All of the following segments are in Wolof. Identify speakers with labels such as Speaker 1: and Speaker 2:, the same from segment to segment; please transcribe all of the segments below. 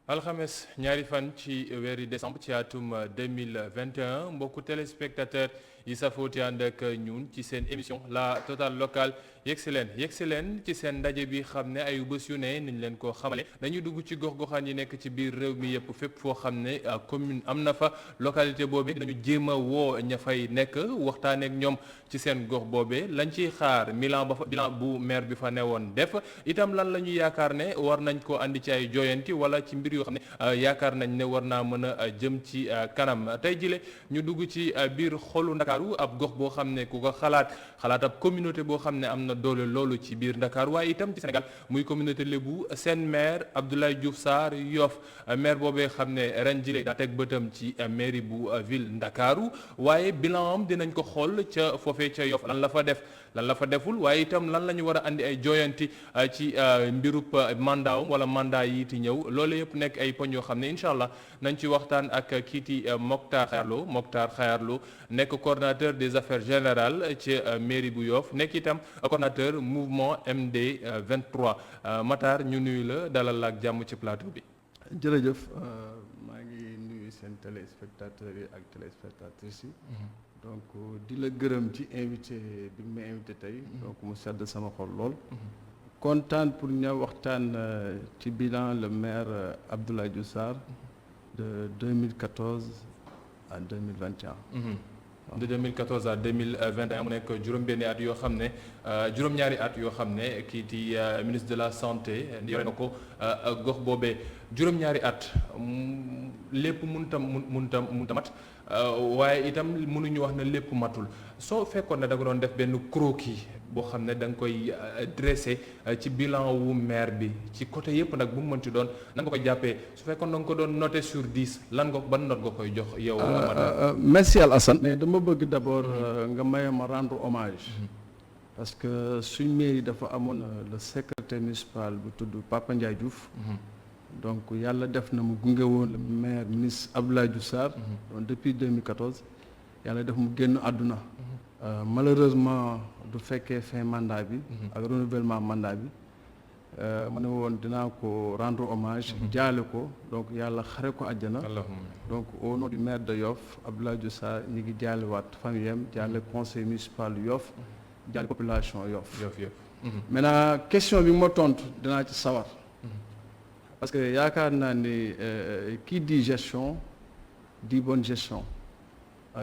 Speaker 1: alxames ñaari fan ci weeri décembre ci atum 2021 mbokku téléspectateur yi safooti ànd ak ñun ci seen émission la totale locale yegsi leen ci seen ndaje bi xam ne ayu bés yu ne niñ leen ko xamale dañuy dugg ci gox-goxaan yi nekk ci biir réew mi yëpp fépp foo xam ne commune am na fa localité boobee dañu jéem a woo ña fay nekk waxtaaneek ñoom ci seen gox boobee lañ ciy xaar bilan bu maire bi fa newoon def itam lan la ñu yaakaar ne war nañ ko andi ci ay joyanti wala ci mbir yoo xam ne yaakaar nañ ne war naa mën a jëm ci kanam tey jile ñu dugg ci biir xolu Ndakaaru ab gox boo xam ne ku ko xalaat ab communauté boo xam ne am na doole loolu ci biir Ndakaaru waaye itam ci Sénégal muy communauté lébu seen maire Abdoulaye Diouf Sarr Yoff maire boobee xam ne ren jile daa teg bëtam ci mairie bu ville Ndakaaru waaye bilan am dinañ ko xool ca foofee ca Yoff lan la fa def lan la fa deful waaye itam lan la ñu war a andi ay joyanti ci mbirub mandat wala mandat yi ti ñëw loolu yëpp nekk ay poñ yoo xam ne incha allah nañ ci waxtaan ak kiiti Mokhtar Khayar Lo nekk coordonnateur des affaires générales ci mairie bu Yoff nekk itam coordonnateur mouvement MD 23 Matar ñu nuyu la dalal ak jàmm ci plateau bi.
Speaker 2: jërëjëf maa ngi nuyu seen téléspectateurs yi ak téléspectatrices yi. donc di la gërëm ci invité bi ma invité tey. donc mu sedd sama xol lool. kontaan pour ñëw waxtaan ci bilan le maire Abdoulaye Diouf Sarr de 2014 à 2021.
Speaker 1: de 2014 à 2021 mu nekk juróom-benni at yoo xam ne juróom-ñaari at yoo xam ne kii di ministre de la santé yore na ko gox boobee juróom-ñaari at lépp mënta mat waaye itam mënuñu wax ne lépp matul soo fekkoon ne da nga doon def benn croquis boo xam ne da nga koy dressé ci bilan wu maire bi ci côté yëpp nag bu mu mënti doon nan nga ko jàppee su fekkoon da nga ko doon noté sur 10 ban note nga koy jox yow.
Speaker 2: merci Alassane. mais dama bëgg d'abord nga may ma rendre hommage. parce que suñ mairie dafa amoon le secrétaire municipal bu tudd Papa Ndiaye Diouf. donc yàlla def na mu gunge woon le maire ministre Abdoulaye Diouf Sarr. donc depuis 2014 yàlla def mu génn àdduna. malheureusement du fekkee fin mandat bi. ak renouvellement mandat bi. ma ne woon dinaa ko rendre hommage. jaale ko donc yàlla xare ko àjjana. donc au nom du maire de Yoff Abdoulaye Diouf Sarr ñu ngi jaalewaat famille am jaale conseil municipal Yoff jaale population Yoff. maintenant question bi ma tontu dinaa ci sawar. parce que yaakaar naa ni qui dit gestion dit bonne gestion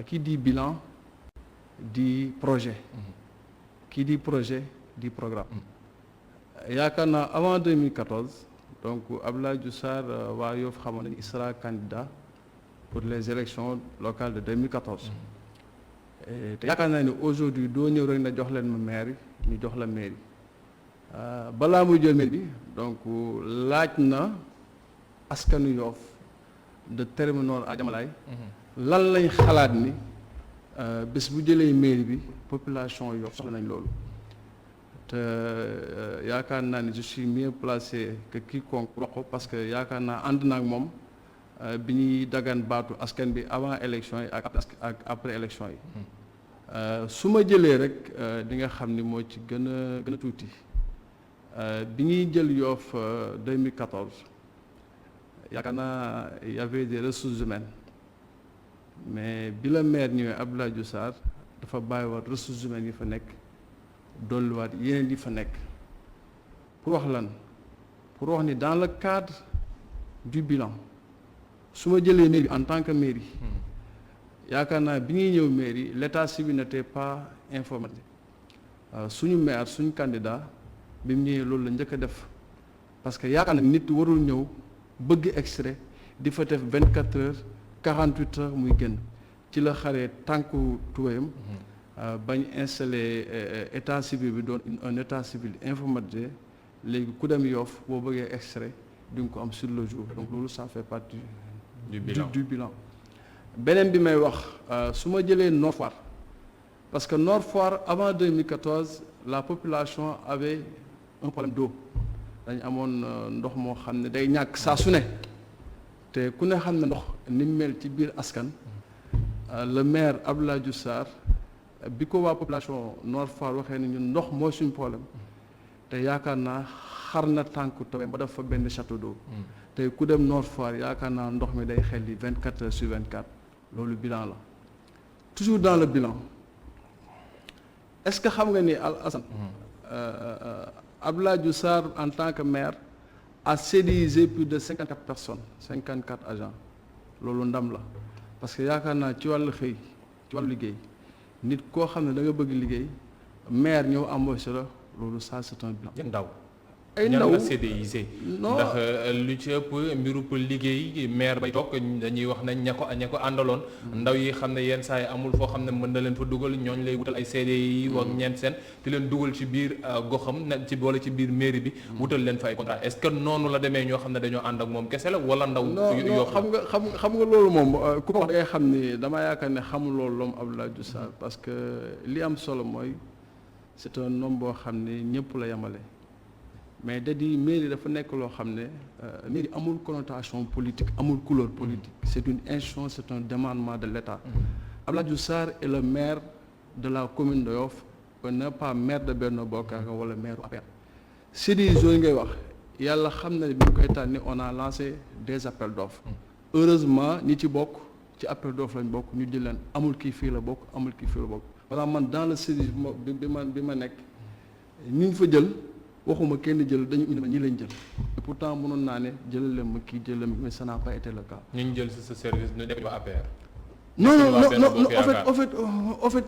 Speaker 2: qui dit bilan dit projet qui dit projet dit programme yaakaar naa avant 2014 donc Abdoulaye Diouf Sarr waa Yoff xamoon nañu il sera candidat pour les élections locales de 2014 te yaakaar naa ni aujourd'hui doo ñëw rek na jox leen ma mairie ñu jox la mairie balaa muy jël mairie bi donc laaj na askanu Yoff de Terme Nord à Diamalaye lan lañ xalaat ni bés bu jëlee mairie bi population Yoff soxla nañ loolu te yaakaar naa ni je suis mieux placé que quiconque wax ko parce que yaakaar naa ànd na ak moom bi ñuy dagan baatu askan bi avant élection yi ak après élection yi su ma jëlee rek di nga xam ni moo ci gën a tuuti bi ñuy jël Yoff 2014 yaakaar naa y avait des ressources humaines mais bi la maire ñëwee Abdoulaye Diouf Sarr dafa bàyyiwaat ressources humaines yi fa nekk dolliwaat yeneen yi fa nekk pour wax lan pour wax ni dans le cadre du bilan su ma jëlee mairie en tant que mairie yaakaar naa bi ñuy ñëw mairie l'état civil n'était pas informatisé suñu maire suñu candidat bi mu ñëwee loolu la njëkk a def parce que yaakaar naa nit warul ñëw bëgg extrait di fa def 24 heures 48 heures muy génn ci la xaree tànku tuwayam bañ installé état civil bi doon un état civil informatisé léegi ku dem Yoff boo bëggee extrait di nga ko am sur le jour donc loolu ça fait partie du bilan beneen bi may wax su ma jëlee Nord Foire parce que Nord Foire avant 2014 la population avait un problème d'eau dañ amoon ndox moo xam ne day ñàkk saa su ne te ku ne xam ne ndox ni mu mel ci biir askan le maire Abdoulaye Diouf Sarr bi ko waa population Nord Foire waxee ne ñun ndox mooy suñu problème te yaakaar naa xar na tànk taw ba def fa benn château d'eau tey ku dem Nord Foire yaakaar naa ndox mi day xel li 24 heures sur 24 loolu bilan la toujours dans le bilan est-ce que xam nga ni Assane Abdoulaye Diouf Sarr en tant que maire a CDIsé plus de 54 personnes 54 agents loolu ndam la parce que yaakaar naa ci wàllu xëy ci wàllu liggéey nit koo xam ne da nga bëgg liggéey maire ñëw embauché la loolu ça c'est un bilan.
Speaker 1: ndaw
Speaker 2: ay ndaw
Speaker 1: ñan la CDIsé ndax lu ci ëpp mbirub liggéey maire bay toog dañuy wax nañ ña ko àndaloon ndaw yi xam ne yenn saa yi amul foo xam ne mën na leen fa dugal ñooñ lay wutal ay CDI wax ñeent seen di leen dugal ci biir goxam na ci wala ci biir mairie bi wutal leen fa ay contrat est-ce que noonu la demee ñoo xam ne dañoo ànd ak moom kese la wala ndaw yoo
Speaker 2: xam nga loolu moom ku ko wax da ngay xam ni dama yaakaar ne xamul loolu loom Abdoulaye Diouf Sarr parce que li am solo mooy c'est un homme boo xam ne ñëpp la yemale mais da di mairie dafa nekk loo xam ne mairie amul connotation politique amul couleur politique c'est une institution c'est un demandement de l'État. Abdoulaye Diouf Sarr est le maire de la commune de Yoff n'est pas maire de Benno Bokk Yaakaar wala maire u APR. CDI yooyu ngay wax yàlla xam na ne bi ñu koy tànni on a lancé des appels d'offres heureusement ñi ci bokk ci appel d'offres lañ bokk ñu jël leen amul kii fii la bokk amul kii fii la bokk maanaam man dans le CDI bi ma nekk ñu fa jël waxuma kenn jël dañu indi ma ñi lañ jël et pourtant mënoon naa ne jëlal leen ma kii jëlal ma mais ça n'a pas été le cas.
Speaker 1: ñu jël sa service ñu def APR.
Speaker 2: non en fait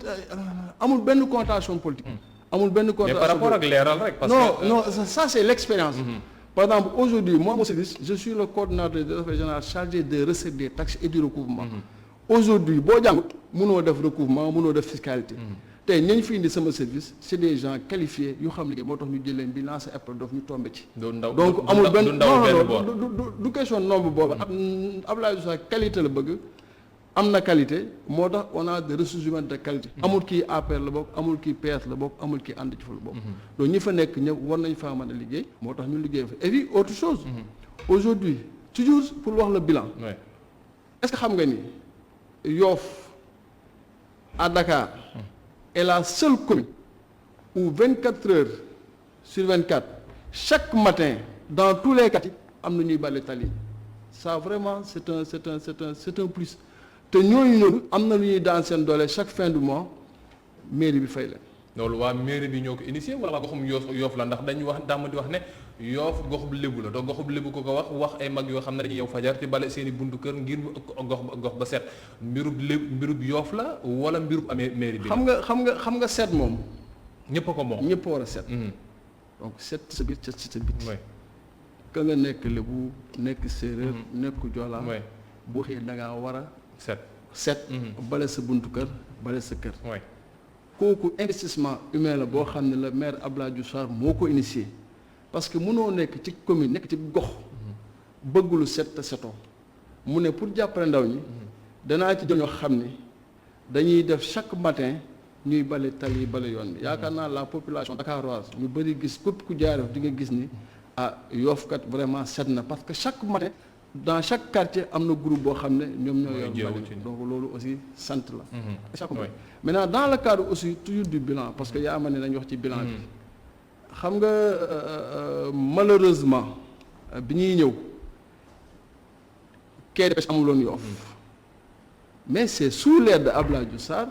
Speaker 2: amul benn connotation politique. amul benn connotation
Speaker 1: mais par rapport ak leeral rek. parce que
Speaker 2: non ça c'est l'expérience. Par exemple aujourd'hui moi mon service je suis le coordonnateur des affaires générales chargé des recettes des taxes et du recouvrement. Aujourd'hui boo jàngut mënoo def recouvrement mënoo def fiscalité. tey ñañ fi indi sama service c'est des gens qualifiés yu xam liggéey moo tax ñu jël leen bi lancer appel d'offre ñu tombé ci. donc amul benn du question nombre boobu. Abdoulaye Diouf Sarr qualité la bëgg am na qualité moo tax on a des ressources humaines de qualité. amul kii APR la bokk amul kii PS la bokk amul kii ànd ci fa la bokk. donc ñi fa nekk ñëpp war nañ faa mën a liggéey moo tax ñu liggéey fa et puis autre chose. aujourd'hui toujours pour wax le bilan. est-ce que xam nga ni Yoff à Dakar. est la seule commune où 24 heures sur 24 chaque matin dans tous les quartiers am na ñuy bale tali ça vraiment c'est un plus te ñooñu am na lu ñuy daan seen doole chaque fin du mois mairie bi fay leen.
Speaker 1: loolu waa mairie bi ñoo ko initié wala goxum Yoff la ndax dañu wax dàmm di wax ne Yoff goxub lébu la te goxub lébu ko wax ay mag yoo xam ne dañuy yow fajar ci bale seen i buntu kër ngir gox ba set mbirub Yoff la wala mbirub amee mairie bi.
Speaker 2: xam nga set moom.
Speaker 1: ñëpp a ko moom
Speaker 2: ñëpp a war a set. donc set sa biir set sa biti. ka nga nekk lébu nekk séeréer. nekk joola. boo xëyee da ngaa war a. set. bale sa buntu kër bale sa kër. kooku investissement humain la boo xam ne le maire Abdoulaye Diouf Sarr moo ko initié parce que mënoo nekk ci commune nekk ci gox bëgg lu set te setoo mu ne pour jàppale ndaw ñi danaa ci jël ñoo xam ne dañuy def chaque matin ñuy bale tali bale yoon bi yaakaar naa la population dakaroise ñu bëri gis képp ku jaaref di nga gis ni Yoff kat vraiment set na parce que chaque matin dans chaque quartier am na groupe boo xam ne ñoom ñoo yor bale donc loolu aussi sant la maintenant dans le cadre aussi toujours du bilan parce que yaa ma ne nañ wax ci bilan bi xam nga malheureusement bi ñuy ñëw quai de pêche amuloon Yoff mais c'est sous l'ère de Abdoulaye Diouf Sarr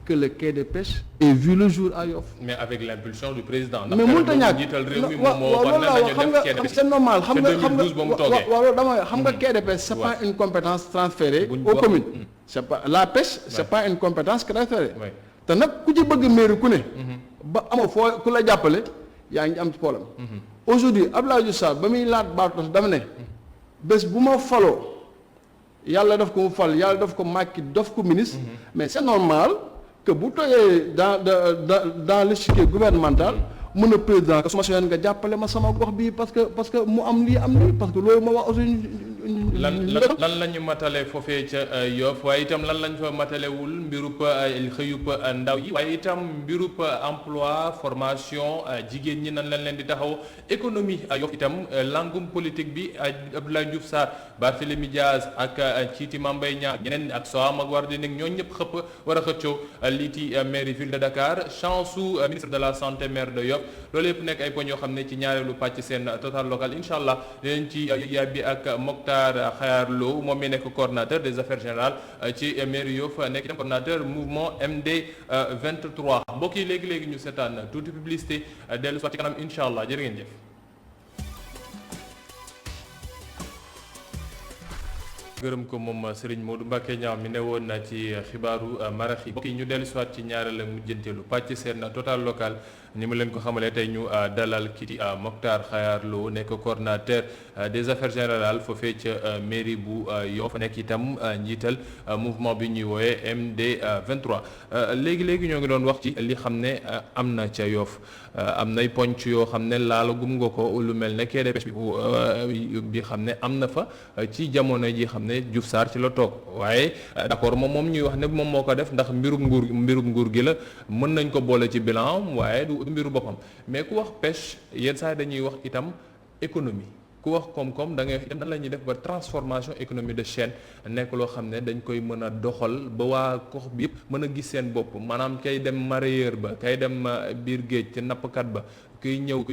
Speaker 2: que le quai de pêche est vu le jour à Yoff.
Speaker 1: mais avec l'impulsion du président.
Speaker 2: mais mënut a ñàkk xam nga c'est normal xam nga quai de pêche c'est pas une compétence transférée aux communes. c'est pas la pêche c'est pas une compétence transférée. te nag ku ci bëgg mairie ku ne. ba amoo foo ku la jàppale yaa ngi am ci problème. aujourd'hui Abdoulaye Diouf Sarr ba muy laat baatu dama ne bés bu ma faloo yàlla daf ko mu fal yàlla daf ko Macky daf ko ministre. mais c'est normal que bu toogee dans l'échiquier gouvernemental mën a président que su ma soxla nga jàppale ma sama gox bii parce que mu am lii am lii parce que loolu moo wax aussi
Speaker 1: lan la ñu matale foofee ca Yoff waaye itam lan lañ fa matalewul mbirub xëyub ndaw yi waaye itam mbirub emploi formation jigéen ñi nan lañ leen di taxaw économie Yoff itam langum politique bi Abdoulaye Diouf Sarr Barthélémy Diaz ak ciiti Mame Mbaye Niang ñeneen ak Soham ak Wardini ñoo ñëpp war a xëccoo liiti mairie ville de Dakar chance su ministre de la santé maire de Yoff loolu yëpp nekk ay poñ yoo xam ne ci ñaareelu pàcc seen total local incha allah dinañ ci yàbbi ak Mokhtar Khayar Lo moom mi nekk coordonnateur des affaires générales ci mairie Yoff nekk itam coordonnateur mouvement MD 23 mbokk yi léegi ñu seetaan tuuti publicité dellu soit ci kanam incha allah jërë ngeen jëf. gërëm ko moom Serigne Modou Mbacké Niang mi ne woon na ci xibaaru marax yi mbokk yi ñu dellu soit ci ñaareelu mujjanteelu pàcc seen total local ni mu leen ko xamalee tey ñu dalal kii di Mokhtar Khayar Lo nekk coordonnateur des affaires générales foofee ca mairie bu Yoff nekk itam njiital mouvement bi ñuy woowe MD 23 léegi ñoo ngi doon wax ci li xam ne am na ca Yoff am nay ponc yoo xam ne laalagum nga ko lu mel ne quai de pêche bi xam ne am na fa ci jamono ji xam ne Diouf Sarr ci la toog waaye d'accord moom ñuy wax ne moom moo ko def ndax mbirum nguur gi la mën nañ ko boole ci bilan waaye du mbiru boppam mais ku wax pêche yenn saa dañuy wax itam économie ku wax koom-koom da ngay wax itam nan la ñuy def ba transformation économie de chaîne nekk loo xam ne dañ koy mën a doxal ba waa gox bi yëpp mën a gis seen bopp maanaam kay dem mareyeur ba kay dem biir géej ca nappkat ba kuy ñëw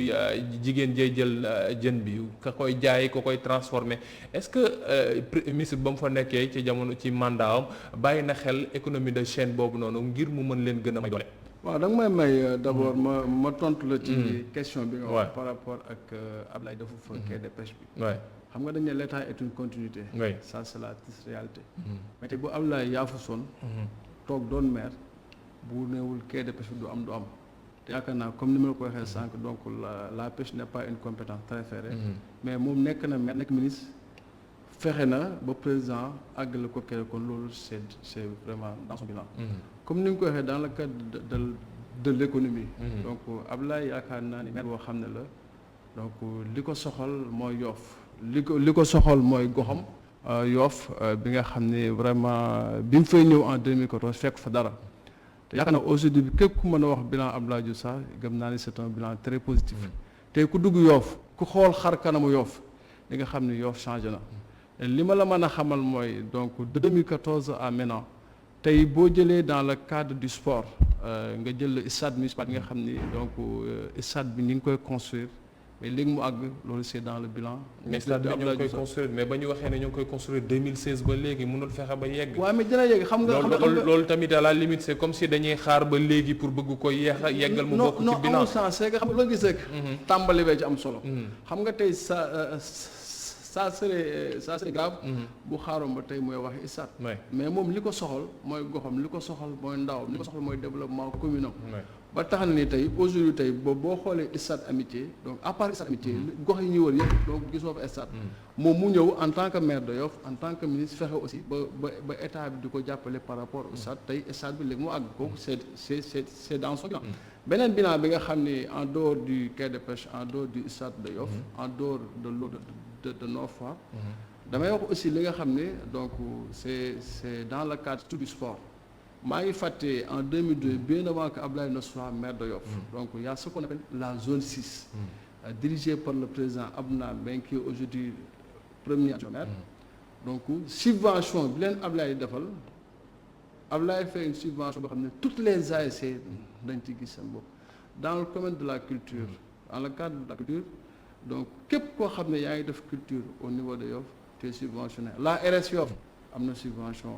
Speaker 1: jigéen jay jël jën bi ka koy jaay ko koy transformer est-ce que ministre ba mu fa nekkee ci jamono ci mandatam bàyyi na xel économie de chaîne boobu noonu ngir mu mën leen gën a may doole.
Speaker 2: waaw da nga may d'abord ma tontu la ci question bi nga wax par rapport ak Ablaye dafa fa quai de pêche bi. xam nga dañ ne l'état est une continuité. ça c'est la triste réalité. mais tey bu Ablaye yaafusoon toog doon maire bu neewul quai de pêche bi du am. te yaakaar naa comme ni ma la ko waxee sànq donc la pêche n'est pas une compétence transférée. mais moom nekk na maire nekk ministre fexe na ba président àggale ko kere kon loolu c'est vraiment dans son bilan. comme ni nga ko waxee dans le cadre de l'économie. donc Ablaye yaakaar naa ni maire boo xam ne la donc li ko soxal mooy Yoff li ko soxal mooy goxam. Yoff bi nga xam ne vraiment bi mu fay ñëw en 2014 fekk fa dara. te yaakaar naa aujourd'hui bi képp ku mën a wax bilan Abdoulaye Diouf Sarr gëm naa ni c'est un bilan très positif. tey ku dugg Yoff ku xool xar kanamu Yoff li nga xam ne Yoff changé na. li ma la mën a xamal mooy donc de 2014 à maintenant tey boo jëlee dans le cadre du sport nga jël stade municipal bi nga xam ni donc stade bi ñu ngi koy construire mais léegi mu àgg loolu c'est dans le bilan.
Speaker 1: mais stade bi ñu ngi koy construire mais ba ñu waxee ne ñu ngi koy construire 2016 ba léegi mënul fexe ba yegg.
Speaker 2: waaw mais dina yegg xam nga.
Speaker 1: loolu tamit à la limite c'est comme si dañuy xaar ba léegi pour bëgg ko yeggal mu bokk ci bilan.
Speaker 2: non non sens c'est que xam nga loo gis rek. tàmbali bee ci am solo. xam nga tey ça serait grave. bu xaaroon ba tey mooy waxi stade. mais moom li ko soxal mooy goxam li ko soxal mooy ndawam li ko soxal mooy développement communal. ba tax na ni tey aujourd'hui tey boo xoolee stade amitié donc à part stade amitié gox yi ñuy wër yëpp donc gisoo fa stade. moom mu ñëw en tant que maire de Yoff en tant que ministre fexe aussi ba état bi di ko jàppale par rapport au stade tey stade bi léegi mu àgg kooku c'est dans son bilan. beneen bilan bi nga xam ni en dehors du quai de pêche en dehors du stade de Yoff en dehors de l'eau de Nord Foire damay wax aussi li nga xam ne donc c'est dans le cadre tout du sport maa ngi fàtte en 2002 bien avant que Abdoulaye ne soit maire de Yoff donc il y a ce qu'on appelle la zone 6 dirigée par le président Abdoulaye Mbengue qui est aujourd'hui premier adjoint donc subvention bi leen Abdoulaye defal Abdoulaye fait une subvention boo xam ne toutes les ASC dañ ci gis seen bopp dans le domaine de la culture dans le cadre de la culture donc képp koo xam ne yaa ngi def culture au niveau de Yoff tu es subventionné la RS Yoff am na subvention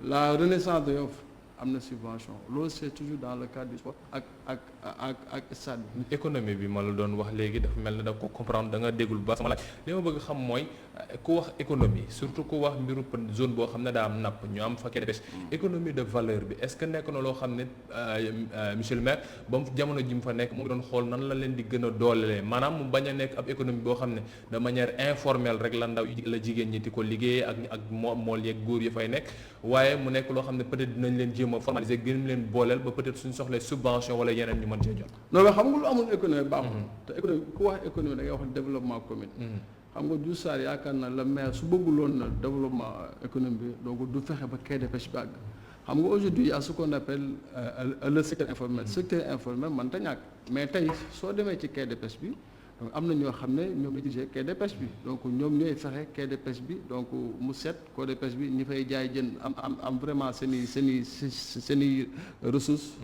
Speaker 2: la Renaissance de Yoff am na subvention loolu c'est toujours dans le cadre du sport ak stade bi.
Speaker 1: économie bi ma la doon wax léegi dafa mel ne da ko comprendre da nga déggul ba sama laaj li ma bëgg xam mooy ku wax économie surtout ku wax mbiru zone boo xam ne daa am napp ñu am fa quai de pêche économie de valeur bi est-ce que nekk na loo xam ne monsieur le maire ba mu jamono ji mu fa nekk mu doon xool nan la leen di gën a doolelee maanaam mu bañ a nekk ab économie boo xam ne de manière informelle rek la ndaw la jigéen ñi di ko liggéey ak mool yeeg góor yi fay nekk waaye mu nekk loo xam ne peut-être dinañ leen jéem a formaliser gën leen booleel ba peut-être suñu soxlee subvention wala yeneen ñu mën cee jot.
Speaker 2: non mais xam nga lu amul économie baaxul. te économie ku wax économie da ngay wax développement commune. xam nga Diouf Sarr yaakaar na le maire su bëgguloon na développement économique bi donc du fexe ba quai de pêche bi àgg xam nga aujourd'hui il y a ce qu'on appelle le secteur informel secteur informel man ta ñàkk mais tey soo demee ci quai de pêche bi donc am na ñoo xam ne ñoom utiliser quai de pêche bi donc ñoom ñooy fexe quai de pêche bi donc mu set quai de pêche bi ñi fay jaay jën am vraiment seen i ressources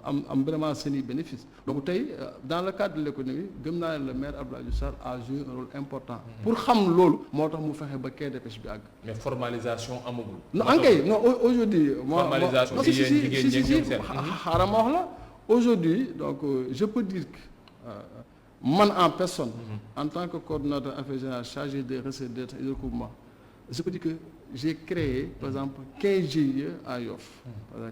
Speaker 2: am vraiment seen i bénéfices donc tey dans le cadre de l'économie gëm naa ne le maire Abdoulaye Diouf Sarr a joué un rôle important pour xam loolu moo tax mu fexe ba quai de pêche bi àgg.
Speaker 1: mais formalisation amagul.
Speaker 2: non ankay non aujourd'hui
Speaker 1: formalisation si
Speaker 2: xaaral ma wax la aujourd'hui donc je peux dire que man en personne en tant que coordonnateur affaires générales chargé des recettes et des recoupements je peux dire que j'ai créé par exemple 15 GIE à Yoff.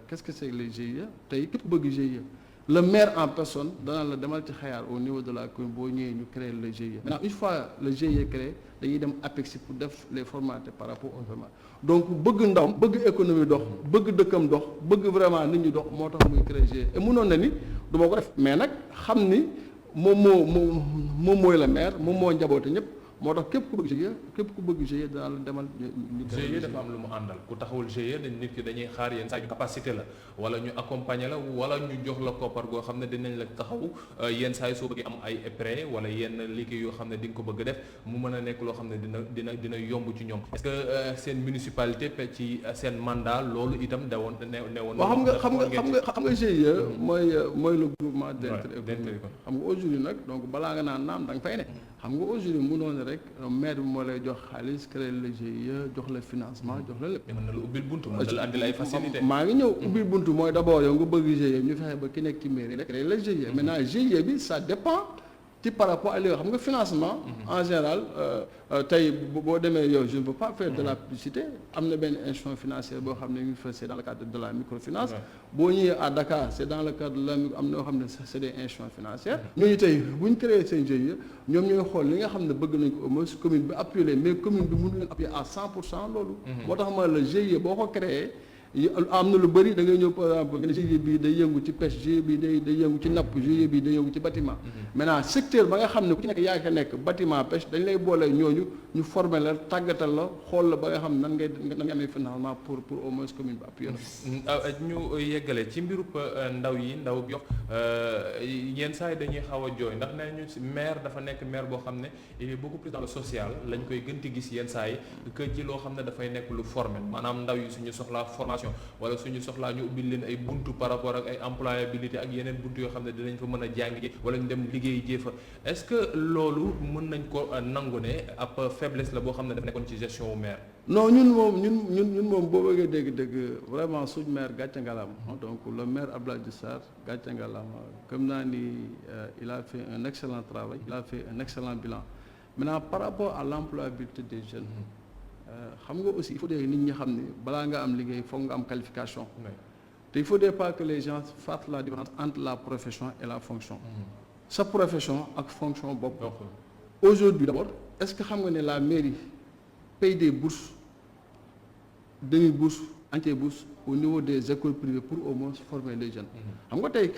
Speaker 2: Qu'est-ce que c'est les GIE tey képp bëgg GIE le maire en personne dana la demal ci xayaar au niveau de la commune boo ñëwee ñu créer le GIE maintenant une fois le GIE créé dañuy dem APEX pour def les formalités par rapport au paiement donc bëgg ndawam bëgg économie dox bëgg dëkkam dox bëgg vraiment nit ñi dox moo tax muy créer GIE et mënoon na ni du ma ko def mais nag xam ni moom mooy la maire moom moo njaboote ñëpp moo tax képp ku bëgg GIE dana la demal ñu
Speaker 1: GIE dafa am lu mu àndal ku taxawul GIE dañ nit ki dañuy xaar yenn saa ñu capacité la wala ñu accompagner la wala ñu jox la koppar goo xam ne dinañ la taxaw yenn saa yi soo bëggee am ay prêt wala yenn liggéey yoo xam ne di nga ko bëgg def mu mën a nekk loo xam ne dina yomb ci ñoom est-ce que seen municipalité ci seen mandat loolu itam dawoon newoon
Speaker 2: waaw xam nga GIE mooy le groupement d'intérêt économique xam nga aujourd'hui nag donc balaa nga naan naam da nga fay ne xam nga aujourd'hui mënoon rek maire bi moo lay jox xaalis créer le GIE jox la financement jox la lépp.
Speaker 1: mën na la ubbil buntu mën na la andil ay facilité.
Speaker 2: maa ngi ñëw ubbil buntu mooy d'abord yow nga bëgg GIE ñu fexe ba ki nekk ci mairie rek créer le GIE maintenant GIE bi ça dépend ci par rapport à xam nga financement en général tey boo demee yow je ne veux pas faire de la publicité am na benn institution financière boo xam ne ñu fa c'est dans le cadre de la microfinance boo ñëwee à Dakar c'est dans le cadre de la am na yoo xam ne c'est des institutions financières ñooñu tey bu ñu créé seen GIE ñoom ñooy xool li nga xam ne bëgg nañ ko au moins commune bi appuyer leen mais commune bi mënu leen appuyer à 100% loolu moo tax ma la GIE boo ko créé am na lu bëri da ngay ñëw par exemple GIE bi day yëngu ci pêche GIE bi day yëngu ci napp GIE bi day yëngu ci bâtiment maintenant secteur ba nga xam ne ku ci nekk yaa ngi nekk bâtiment pêche dañ lay boole ñooñu ñu former la tàggatal la xool la ba nga xam ne nan ngay amee financement pour au moins commune bi appuyer la
Speaker 1: ñu yeggale ci mbirub ndaw yi ndaw yox yenn saa yi dañuy xaw a jooy ndax nee ñu maire dafa nekk maire boo xam ne il est beaucoup plus dans le social lañ koy gën di gis yenn saa yi que ci loo xam ne dafay nekk lu formel maanaam ndaw yi suñu soxlaa formation wala suñu soxlaa ñu ubbil leen ay buntu par rapport ak ay employabilité ak yeneen buntu yoo xam ne dinañ fa mën a jàng wala ñu dem liggéey jee fa est-ce que loolu mën nañ ko nangu ne ab faiblesse la boo xam ne dafa nekkoon ci gestion wu maire.
Speaker 2: non ñun moom boo bëggee dégg vraiment suñ maire gàcce ngalaam donc le maire Abdoulaye Diouf Sarr gàcce ngalaam comme naa ni il a fait un excellent travail il a fait un excellent bilan maintenant par rapport à l'employabilité des jeunes. xam nga aussi il faut nit ñi xam ne balaa nga am liggéey foog nga am qualification te il faudrait pas que les gens fassent la différence entre la profession et la fonction sa profession ak fonction bopp aujourd'hui d'abord est-ce que xam nga ne la mairie paye des bourses demi-bourses entière-bourse au niveau des écoles privées pour au moins former les jeunes xam nga tey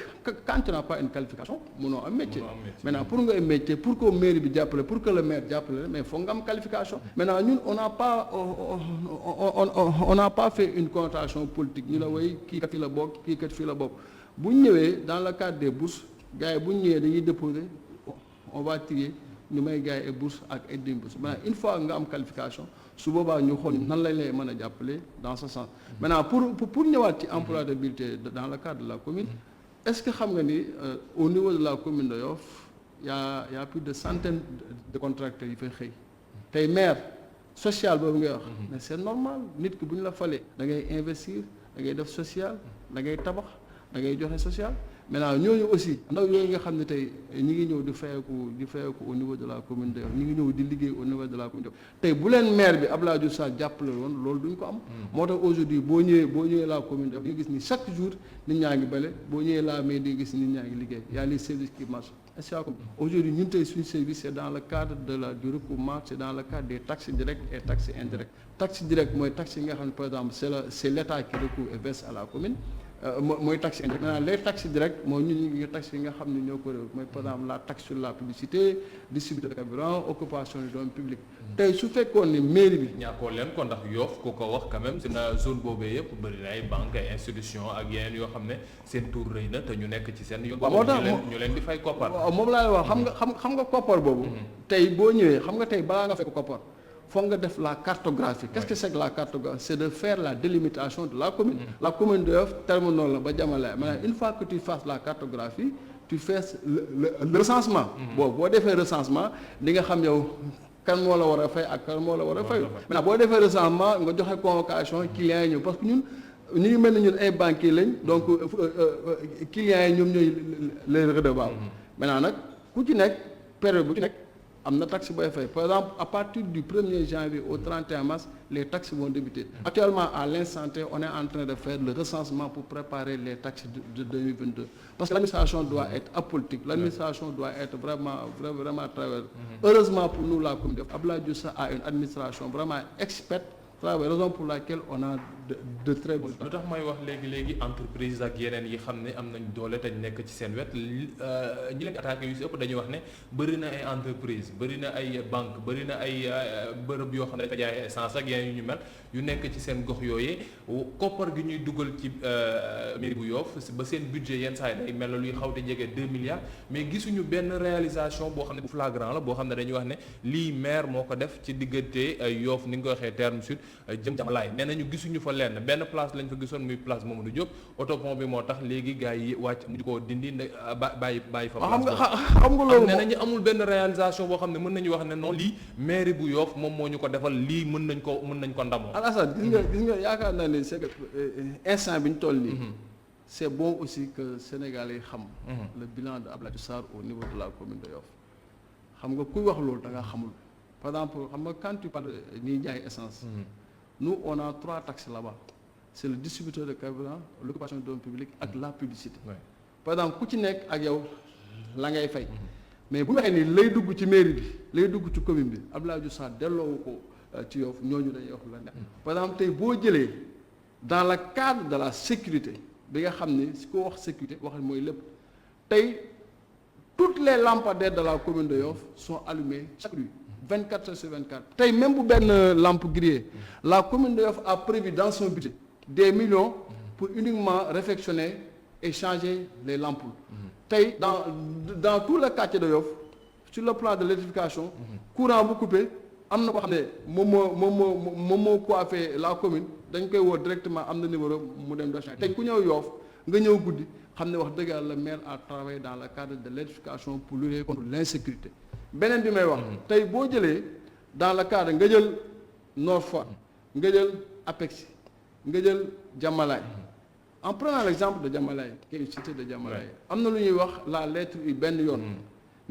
Speaker 2: quand tu n'as pas une qualification mënoo am métier maintenant pour nga am métier pour que mairie bi jàppale pour que le maire jàppale mais foog nga am qualification maintenant ñun on n'a pas fait une connotation politique ñu la way kii kat fii la bokk kii kat fii la bokk bu ñu ñëwee dans le cadre des bourses gars yi bu ñu ñëwee dañuy déposer on va trier ñu may gars yi ay bourse ak ay demi-bourse maintenant une fois nga am qualification su boobaa ñu xool nan lañ lay mën a jàppale dans ce sens maintenant pour ñëwaat ci employabilité dans le cadre de la commune est-ce que xam nga ni au niveau de la commune de Yoff y a plus de centaines de contracteurs yi fay xëy tey maire social boobu ngay wax mais c'est normal nit ki bu ñu la falee da ngay investir da ngay def social da ngay tabax da ngay joxe social maintenant ñooñu aussi ndaw yooyu nga xam ne tey ñi ngi ñëw di fayeeku au niveau de la commune de Yoff ñi ngi ñëw di liggéey au niveau de la commune de Yoff tey bu leen maire bi Abdoulaye Diouf Sarr jàppale woon loolu duñ ko am moo tax aujourd'hui boo ñëwee la commune de Yoff di nga gis ni chaque jour nit ñaa ngi bale boo ñëwee la mairie di nga gis ni nit ñaa ngi liggéey y a les services qui marchent aujourd'hui ñun tey suñu service c'est dans le cadre du recoupement c'est dans le cadre des taxes directes et taxes indirectes taxe directe mooy taxe yi nga xam ne par exemple c'est l'État qui recouvre et verse à la commune mooy taxe indirecte. Maintenant les taxes directes mooy ñu taxes yi nga xam ne ñoo ko réew mooy par exemple la taxe sur la publicité distributeur de carburant occupation du domaine public. tey su fekkoon ni mairie bi.
Speaker 1: ñàkkoo leen ko ndax Yoff ku ko wax quand même na zone boobee yëpp bëri na ay banques ay institutions ak yeneen yoo xam ne seen tour rëy na te ñu nekk ci seen.
Speaker 2: waaw moo tax
Speaker 1: ñu leen di fay koppar.
Speaker 2: waaw moom laa wax xam nga koppar boobu. tey boo ñëwee xam nga tey balaa nga fekk koppar. faut nga def la cartographie. Qu'est-ce que c'est que la cartographie? C'est de faire la délimitation de la commune. La commune de Yoff terme noonu la ba Diamalaye. Maintenant une fois que tu fasses la cartographie tu fais le recensement. boo defee recensement di nga xam yow kan moo la war a fay ak kan moo la war a fay. maintenant boo defee recensement nga joxe convocation clients yi ñëw parce que ñun ñu ngi mel ni ñun ay banquiers lañ donc clients yi ñoom ñooy les redevables. maintenant nag ku ci nekk période bu ci nekk. am na taxe booy fay par exemple à partir du 1er janvier au 31 mars les taxes vont débuter. Actuellement à l'instant T on est en train de faire le recensement pour préparer les taxes de 2022 parce que l'administration doit être apolitique, l'administration doit être vraiment à travers. Heureusement pour nous la commune de Abdoulaye Diouf Sarr a une administration vraiment experte. raison pour laquelle on a de très bonnes.
Speaker 1: lu tax may wax léegi entreprise ak yeneen yi xam ne am nañ doole te nekk ci seen wet ñi leen attaqué yu si ëpp dañuy wax ne bëri na ay entreprise bëri na ay banque bëri na ay bërëb yoo xam ne dafa jaay essence ak yeneen yu ñu mel yu nekk ci seen gox yooyee koppar gi ñuy dugal ci mairie bu Yoff ba seen budget yenn saa yi day mel luy xaw te jege 2 milliards mais gisuñu benn réalisation boo xam ne bu flagrant la boo xam ne dañuy wax ne lii maire moo ko def ci diggante Yoff ni nga ko waxee terme sud jëm Diamalaye nee nañu gisuñu fa lenn benn place lañ fa gisoon muy place Mamadou Diop autopont bi moo tax léegi gars yi wàcc mujj koo dindi bàyyi fa place
Speaker 2: xam nga loolu
Speaker 1: nee nañu amul benn réalisation boo xam ne mën nañu wax ne non lii mairie bu Yoff moom moo ñu ko defal lii mën nañ ko ndamoo.
Speaker 2: Alassane gis nga yaakaar naa ne c'est que instant bi ñu toll nii c'est bon aussi que Sénégalais yi xam le bilan de Abdoulaye Diouf Sarr au niveau de la commune de Yoff xam nga kuy wax loolu da nga xamul par exemple xam nga quand tu parles ñuy jaay essence nous on a 3 taxes là-bas c'est le distributeur de carburant l'occupation du domaine public ak la publicité. Par exemple ku ci nekk ak yow la ngay fay mais bu waxee ni lay dugg ci mairie bi lay dugg ci commune bi Abdoulaye Diouf Sarr delloowu ko ci Yoff ñooñu dañuy wax la nekk. Par exemple tey boo jëlee dans le cadre de la sécurité bi nga xam ni si ko wax sécurité wax mooy lépp tey toutes les lampadaires de la commune de Yoff sont allumées chaque nuit 24 heures sur 24 tey même bu benn lampe grillée la commune de Yoff a prévu dans son budget des millions pour uniquement réfectionner et changer les lampes tey dans tout le quartier de Yoff sur le plan de l'électrification courant bu coupé am na ko xam ne moom moo coiffé la commune dañ koy woo directement am na numéro mu dem de tey ku ñëw Yoff nga ñëw guddi xam ne wax dëgg yàlla le maire a travaillé dans le cadre de l'électrification pour lutter contre l'insécurité beneen bi may wax tey boo jëlee dans le cadre nga jël Nord Foire nga jël Apexi nga jël Diamalaye en prenant l'exemple de Diamalaye qui est une cité de Diamalaye am na lu ñuy wax la lettre U benn yoon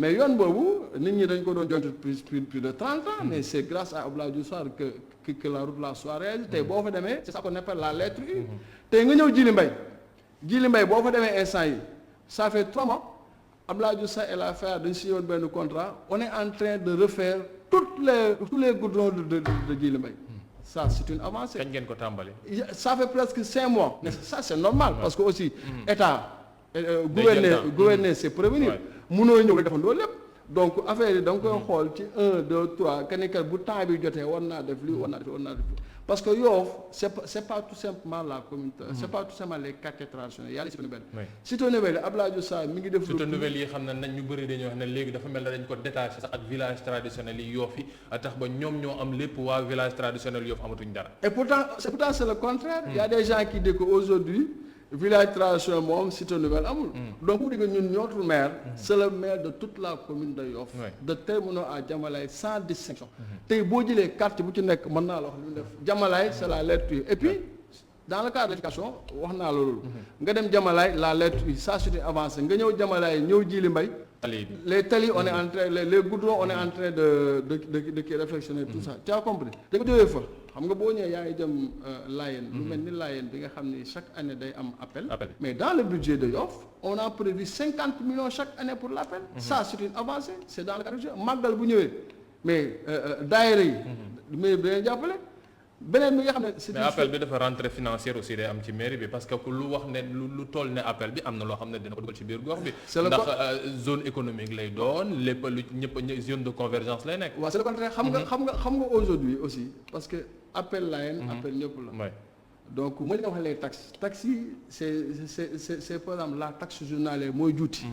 Speaker 2: mais yoon boobu nit ñi dañ ko doon jonte plus de 30 ans mais c'est grâce à Abdoulaye Diouf Sarr que la route là soit réalisée tey boo fa demee c'est ça qu'on appelle la lettre U tey nga ñëw Djily Mbaye boo fa demee instant yi ça fait 3 mois Abdoulaye Diouf Sarr et l'affaire dañ signé woon benn contrat on est en train de refaire tous les goudrons de Djily Mbaye ça c'est une avancée.
Speaker 1: kañ ngeen ko tàmbali.
Speaker 2: ça fait presque 5 mois. mais ça c'est normal parce que aussi état gouverner c'est prévenir mënoo ñëw defandoo lépp donc affaire yi da nga koy xool ci 1 2 3 kanikat bu temps bi jotee war naa def lii war naa def parce que Yoff c'est pas tout simplement la communauté c'est pas tout simplement les quartiers traditionnels y a les cités nouvelles cité nouvelle Abdoulaye Diouf Sarr mi ngi def
Speaker 1: cité nouvelle yi xam ne nañ ñu bëri dañuy wax ne léegi dafa mel ne dañ ko détaché sax ak village traditionnel yi Yoff yi tax ba ñoom ñoo am lépp waa village traditionnel Yoff amatuñ dara
Speaker 2: et pourtant c'est le contraire il y a des gens qui disent qu'aujourd'hui village traditionnel moom cité nouvelle amul donc bu digg ñun notre maire c'est le maire de toute la commune de Yoff de Terminaux à Diamalaye sans distinction tey boo jëlee quartier bu ci nekk mën naa la wax li mu def Diamalaye c'est la lettre U et puis dans le cadre de l'éducation wax naa loolu nga dem Diamalaye la lettre U ça c'est avancé nga ñëw Diamalaye ñëw Djily Mbaye les tali on est en train les goudrons on est en train de réflexionner tout ça tu as compris da nga jógee fa xam nga boo ñëwee yaa ngi jëm Layène lu mel ni Layène bi nga xam ni chaque année day am appel mais dans le budget de Yoff on a prévu 50 millions chaque année pour l'appel ça c'est une avancée c'est dans le cadre du màggal bu ñëwee mais daayira yi mais dañuy jàppale beneen bi nga xam ne c'est
Speaker 1: mais appel bi dafa rentrée financière aussi day am ci mairie bi parce que lu wax ne lu toll ne appel bi am na loo xam ne dina ko dugal ci biir gox bi. ndax zone économique lay doon lépp lu ñëpp zone de convergence lay nekk.
Speaker 2: waaw c'est le contraire xam nga aujourd'hui aussi parce que appel line appel ñëpp la.
Speaker 1: oui
Speaker 2: donc mooy li nga wax les taxes yi c'est par exemple la taxe journalière mooy juuti.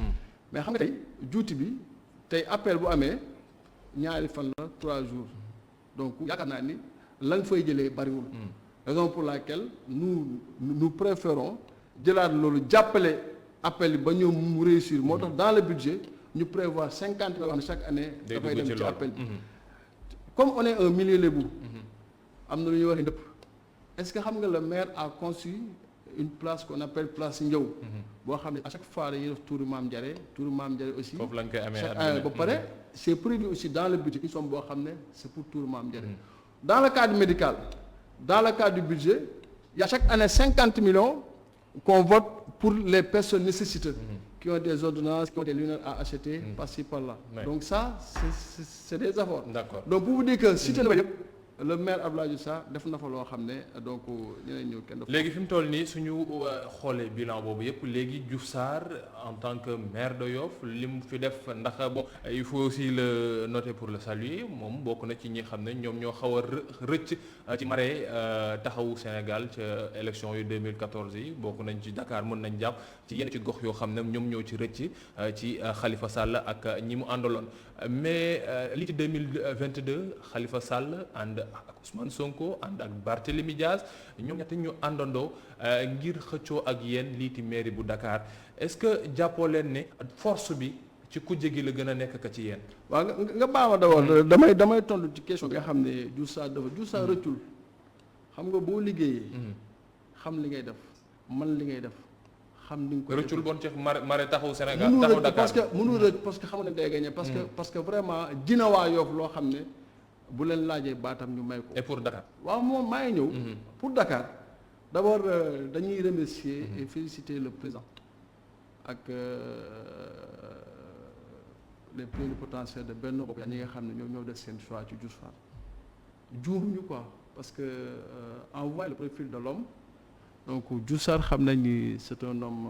Speaker 2: mais xam nga tey juuti bi tey appel bu amee ñaari fan la 3 jours donc yaakaar naa ni la nga fay jëlee bariwul. raison pour laquelle nous préférons jëlaat loolu jàppale appel yi ba ñoom mu réussir moo tax dans le budget ñu prévoir 50 yoo xam ne chaque année. dafay dem ci appel bi. comme on est un milieu lébu. am na lu ñuy wax ndëpp. est-ce que xam nga le maire a conçu une place qu'on appelle place Ndiaw. boo xam ne à chaque fois dañuy def tuuru Maam Ndiare aussi.
Speaker 1: foofu lañ koy amee
Speaker 2: chaque année ba pare c'est prévu aussi dans le budget une somme boo xam ne c'est pour tuuru Maam Ndiare. dans le cadre médical dans le cadre du budget il y a chaque année 50 millions qu'on vote pour les personnes nécessiteuses. qui ont des ordonnances qui ont des lunettes à acheter par-ci par-là. donc ça c'est des efforts.
Speaker 1: d'accord
Speaker 2: donc pour vous dire que cité na yëpp. le maire Abdoulaye Diouf Sarr def na fa loo xam ne donc dinañ ñëw kenn.
Speaker 1: léegi fi mu toll nii suñu xoolee bilan boobu yëpp léegi Diouf Sarr en tant que maire de Yoff li mu fi def ndax bon il faut aussi le noter pour le saluer moom bokk na ci ñi xam ne ñoom ñoo xaw a rëcc ci maree taxawu Sénégal ca élection yu 2014 yi bokk nañ ci Dakar mën nañ jàpp ci yenn ci gox yoo xam ne ñoom ñoo ci rëcc ci Khalifa Sall ak ñi mu àndaloon mais li ci 2022 Khalifa Sall ànd ak Ousmane Sonko ànd ak Barthélémy Diaz ñoom ñett ñu àndandoo ngir xëccoo ak yéen liiti mairie bu Dakar est-ce que jàppoo leen ne force bi ci kujje gi la gën a nekk ka ci yéen.
Speaker 2: waaw nga baal ma d'abord damay tontu ci question bi nga xam ne Diouf Sarr rëccul xam nga boo liggéeyee. xam li ngay def man li ngay def. xam ni nga ko
Speaker 1: rëccul bon ci mare taxawu Sénégal taxawu Dakar
Speaker 2: mënul rëcc parce que xam nga day gagné parce que vraiment dina waa Yoff loo xam ne bu leen laajee baatam ñu may ko.
Speaker 1: et pour Dakar.
Speaker 2: waaw moom maa ngi ñëw. pour Dakar d'abord dañuy remercier et féliciter le président ak les plénipotentiaires de Benno Bokk Yaakaar ñi nga xam ne ñoom ñoo def seen choix ci Diouf Sarr juumuñu quoi parce que en voyant le profil de l'homme donc Diouf Sarr xam nañ ni c'est un homme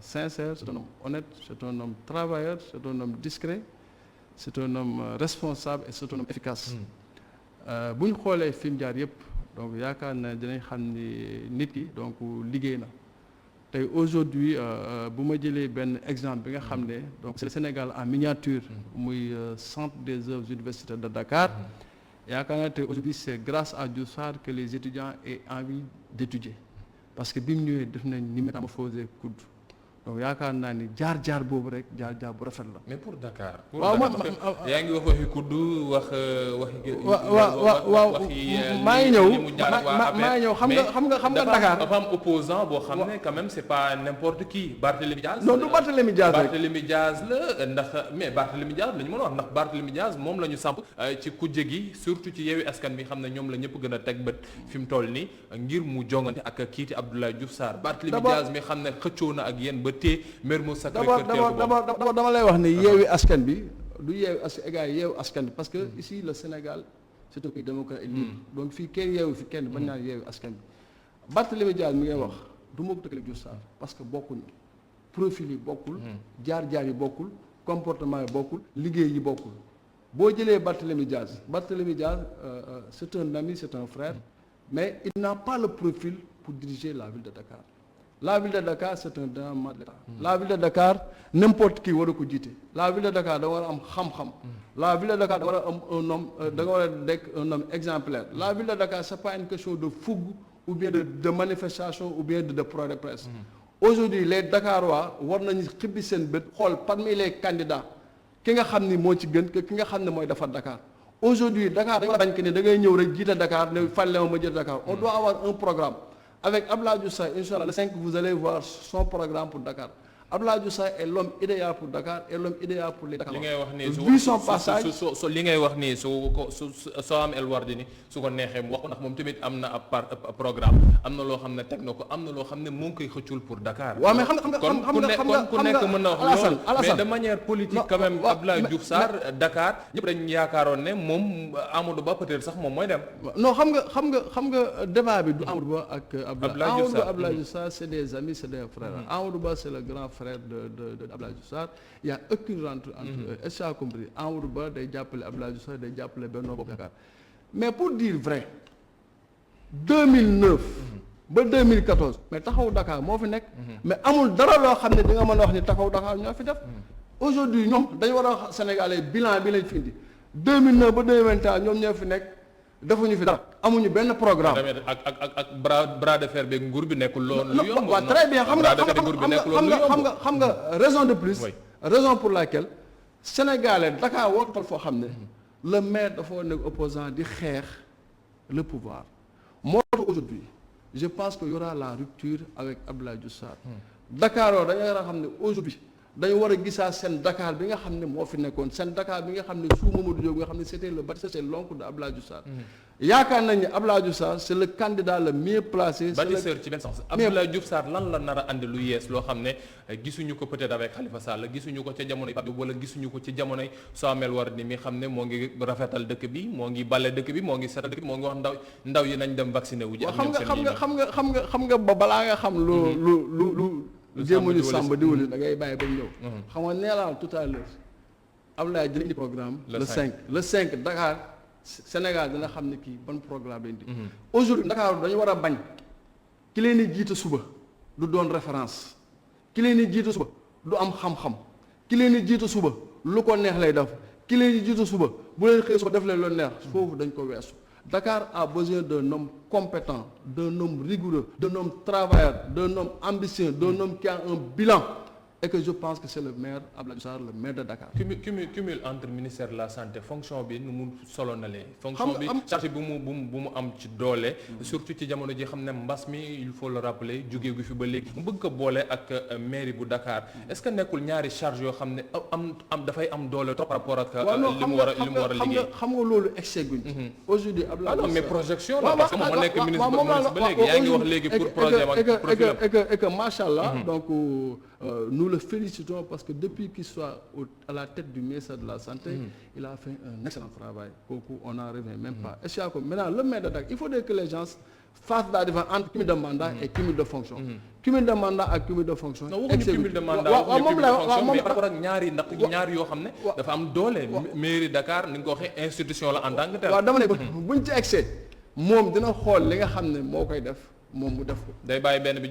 Speaker 2: sincère c'est un homme honnête c'est un homme travailleur c'est un homme discret c'est un homme responsable et c'est un homme efficace bu ñu xoolee fi mu jaar yëpp donc yaakaar na dinañ xam ni nit ki donc liggéey na tey aujourd'hui bu ma jëlee benn exemple bi nga xam ne donc c'est le Sénégal en miniature muy centre des œuvres universitaires de Dakar yaakaar naa te aujourd'hui c'est grâce à Diouf Sarr que les étudiants aient envie d'étudier parce que bi mu ñëwee def nañ ni métamorphosé kudd donc yaakaar naa ni jaar boobu rek jaar bu rafet la.
Speaker 1: mais pour Dakar.
Speaker 2: waaw
Speaker 1: yaa ngi wax waxi kudd wax.
Speaker 2: waaw maa ngi ñëw xam nga Dakar.
Speaker 1: dafa am opposant boo xam ne quand même c'est pas n'importe qui Barthélémy Diaz.
Speaker 2: non du Barthélémy Diaz rek
Speaker 1: Barthélémy Diaz la ndax mais Barthélémy Diaz la ñu mën a wax ndax Barthélémy Diaz moom la ñu samp ci kujje gi surtout ci Yewwi Askan bi xam ne ñoom la ñëpp gën a teg bët fi mu toll nii ngir mu jongante ak kiiti Abdoulaye Diouf Sarr. Barthélémy Diaz mi xam ne xëccoo na ak yéen
Speaker 2: d'abord dama lay wax ne Yewwi Askan bi du Yewwi Askan égal Yewwi Askan bi parce que ici le Sénégal c'est un pays démocratique et libre donc fii kenn yeewu fi kenn bañ naan Yewwi Askan bi Barthélémy Diaz mi ngay wax du ma ko tëkkale Diouf Sarr parce que bokkuñu profil yi bokkul jaar-jaar yi bokkul comportement yi bokkul liggéey yi bokkul boo jëlee Barthélémy Diaz c'est un ami c'est un frère mais il n'a pas le profil pour diriger la ville de Dakar. La ville de Dakar c'est un démembrement de l'État. La ville de Dakar n'importe qui waru ko jiite. La ville de Dakar da war a am xam-xam. La ville de Dakar da war a am un homme da nga war a nekk un homme exemplaire. La ville de Dakar c'est pas une question de fougue ou bien de manifestation ou bien de point de presse. Aujourd'hui les Dakarois war nañu xibbi seen bët xool parmi les candidats ki nga xam ni moo ci gën ki nga xam ne mooy defar Dakar. Aujourd'hui Dakar dañu war a bañ que ne da ngay ñëw rek jiite Dakar ne fàlle ma jiite Dakar. On doit avoir un programme. Avec Abdoulaye Diouf Sarr, Inch'Allah, le 5, vous allez voir son programme pour Dakar. Abdoulaye Diouf Sarr est l'homme idéal pour Dakar et l'homme idéal pour les Dakarois.
Speaker 1: li ngay wax nii
Speaker 2: vu son passage
Speaker 1: su li ngay wax nii soo am El Wardini su ko neexee mu wax ko ndax moom tamit am na ab programme am na loo xam ne teg na ko am na loo xam ne mu ngi koy xëccul pour Dakar.
Speaker 2: waaw mais xam nga
Speaker 1: kon ku nekk mën na wax loolu mais de manière politique quand même Abdoulaye Diouf Sarr Dakar ñëpp dañ yaakaaroon ne moom Amadou Ba peut-être sax moom mooy dem.
Speaker 2: non xam nga débat bi du Amadou Ba ak Abdoulaye Diouf Sarr c'est des amis c'est des frères. Amadou Ba c'est le grand frère de Abdoulaye Diouf Sarr il y a aucune rentre entre eux. Est-ce que tu as compris Amadou Ba day jàppale Abdoulaye Diouf Sarr day jàppale Benno Bokk Yaakaar mais pour dire vrai 2009 ba 2014 mais taxawu Dakar moo fi nekk. mais amul dara loo xam ne di nga mën a wax ni taxawu Dakar ñoo fi def. aujourd'hui ñoom dañu war a wax Sénégalais bilan bi lañ fi indi 2009 ba 2021 ñoom ñoo fi nekk defuñu fi dara amuñu benn programme.
Speaker 1: ak bras de fer beeg nguur bi nekkul loolu. lu yomb
Speaker 2: waaw très bien xam nga raison de plus. raison pour laquelle Sénégalais Dakar warul foo xam ne le maire dafa nekk opposant di xeex le pouvoir moo tax aujourd'hui je pense que y aura la rupture avec Abdoulaye Diouf Sarr. Dakar yoo dañoo war a xam ne aujourd'hui dañu war a gisaa seen Dakar bi nga xam ne moo fi nekkoon seen Dakar bi nga xam ne sous Mamadou Diop nga xam ne c'était le bâtisseur c'est l'oncle de Abdoulaye Diouf Sarr. yaakaar nañ ne Abdoulaye Diouf Sarr c'est le candidat le mieux placé.
Speaker 1: bâtisseur ci benn sens Abdoulaye Diouf Sarr lan la nar a andi lu yees loo xam ne gisuñu ko peut-être avec Khalifa Sall gisuñu ko ca jamonoy Pape wala gisuñu ko ci jamonoy Soham El Wardini mi xam ne moo ngi rafetal dëkk bi moo ngi bale dëkk bi moo ngi setal dëkk bi moo ngi wax ndaw yi nañ dem vacciner wu ji.
Speaker 2: xam nga ba balaa nga xam lu jéemuñu sàmb diwli da ngay bàyyi ba ñëw. xam nga neelaa tout à l'heure Abdoulaye dina indi programme. le 5 Dakar Sénégal dina xam ne kii ban programme lañ di. aujourd'hui Dakar dañu war a bañ ki leen di jiite suba du doon référence ki leen di jiite suba du am xam-xam ki leen di jiite suba lu ko neex lay def ki leen di jiite suba bu leen xëy suba def leen lu neex foofu dañ ko weesu. Dakar a besoin d'un homme compétent, d'un homme rigoureux, d'un homme travailleur, d'un homme ambitieux, d'un homme qui a un bilan. Et que je pense que c'est le maire Abdoulaye Diouf Sarr, le maire de Dakar.
Speaker 1: Cumul entre ministère de la santé fonction bi nu mu solonalee. fonction bi charge bu mu am ci doole. surtout ci jamono ji xam ne mbas mi il faut le rappeler jógee gu fi ba léegi. mu bëgg ko boole ak mairie bu Dakar est-ce que nekkul ñaari charge yoo xam ne am dafay am doole trop par rapport ak. li mu war a liggéey
Speaker 2: xam nga loolu excès guñ. aujourd'hui Abdoulaye Diouf Sarr
Speaker 1: mais projection la parce que moom moo nekk ministre ba léegi yaa ngi wax léegi pour projet ak profil
Speaker 2: et que machallah donc. Nous le félicitons parce que depuis qu'il soit à la tête du ministère de la Santé, il a fait un excellent travail. Kooku on n'en revient même pas. Et maintenant le maire de Dakar, il faudrait que les gens fassent la différence entre cumul de mandat et cumul de fonction. Cumul de mandat ak cumul de fonction.
Speaker 1: non waxuñu cumul de mandat waxuñu cumul de fonction mais par rapport ak ñaari yoo xam ne dafa am doole. mairie Dakar ni nga ko waxee institution la en tant que tel.
Speaker 2: waaw dama ne buñ ci excès moom dina xool li nga xam ne moo koy def. moom mu def ko.
Speaker 1: day bàyyi benn bi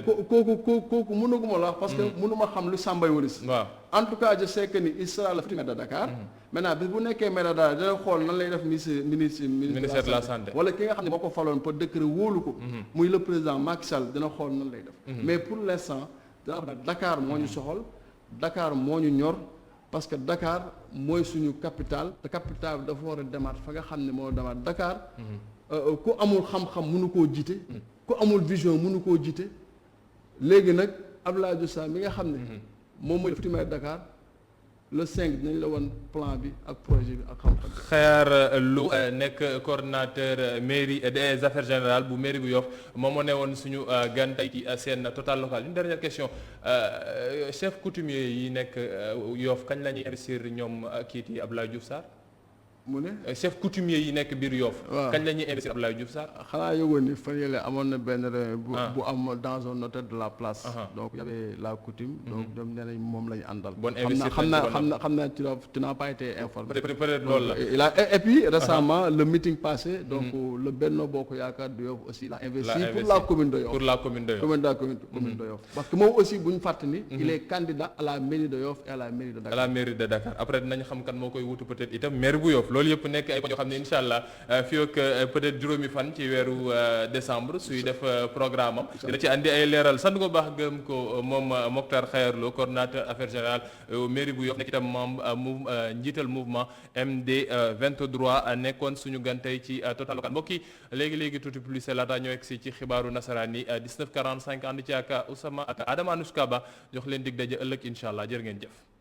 Speaker 2: kooku mënuguma la wax parce que mënuma xam lu Samba Yoris.
Speaker 1: waaw
Speaker 2: en tout cas je sais que ni il sera le futur maire de Dakar. maintenant bis bu nekkee maire de Dakar dina xool nan lay def ministère de la santé. wala ki nga xam ne moo ko faloon pour décret wóolu ko. muy le président Macky Sall dina xool nan lay def. mais pour l'instant dina xam ne Dakar moo ñu soxal Dakar moo ñu ñor parce que Dakar mooy suñu capitale te capitale bi dafa war a demaat fa nga xam ne moo demaat Dakar. ku amul xam-xam mënu koo jiite. ku amul vision mënu koo jiite léegi nag Abdoulaye Diouf Sarr mi nga xam ne moom mooy futur maire Dakar le 5 dinañ la woon plan bi ak projet bi ak xam-xam.
Speaker 1: Khayar Lou nekk coordonnateur mairie des affaires générales bu mairie bu Yoff moom moo ne woon suñu gan tey ci seen Total Local une dernière question chef coutumier yi nekk Yoff kañ la ñuy investir ñoom kii di Abdoulaye Diouf Sarr.
Speaker 2: mu ne
Speaker 1: chef coutumier yi nekk biir Yoff. waaw kañ la ñuy investir Abdoulaye Diouf Sarr.
Speaker 2: xanaa yëgoon ni fan yële amoon na benn bu am dans un hôtel de la place. donc y avait la coutume. donc ñoom nee nañ moom la ñu àndal.
Speaker 1: bon investir
Speaker 2: xam naa tu n'as pas été informé.
Speaker 1: peut-être loolu la.
Speaker 2: il a et puis récemment le meeting passé. donc le Benno Bokk Yaakaar de Yoff aussi il a investi pour la commune de Yoff.
Speaker 1: pour la commune de Yoff.
Speaker 2: commune de Yoff. parce que moom aussi bu ñu fàttali ni. il est candidat à la mairie de Yoff et à la mairie de Dakar.
Speaker 1: à la mairie de Dakar après dinañ xam kan moo koy wutu peut-être itam maire bu Yoff. loolu yëpp nekk ay poñ yoo xam ne incha allah fii ak peut-être juróomi fan ci weeru décembre suy def programme am dina ci andi ay leeral sant ko baax gëm ko moom Mokhtar Khayar Lo coordonnateur affaires générales mairie bu Yoff nekk itam membre njiital mouvement MD 23 nekkoon suñu gan tey ci Total Local mbokk yi léegi tuuti plus laata ñoo egsi ci xibaaru nasaraan yi 19:45 ànd ci ak Ousama ak Adama Anouska Ba jox leen dig daje ëllëg incha allah jërë ngeen jëf.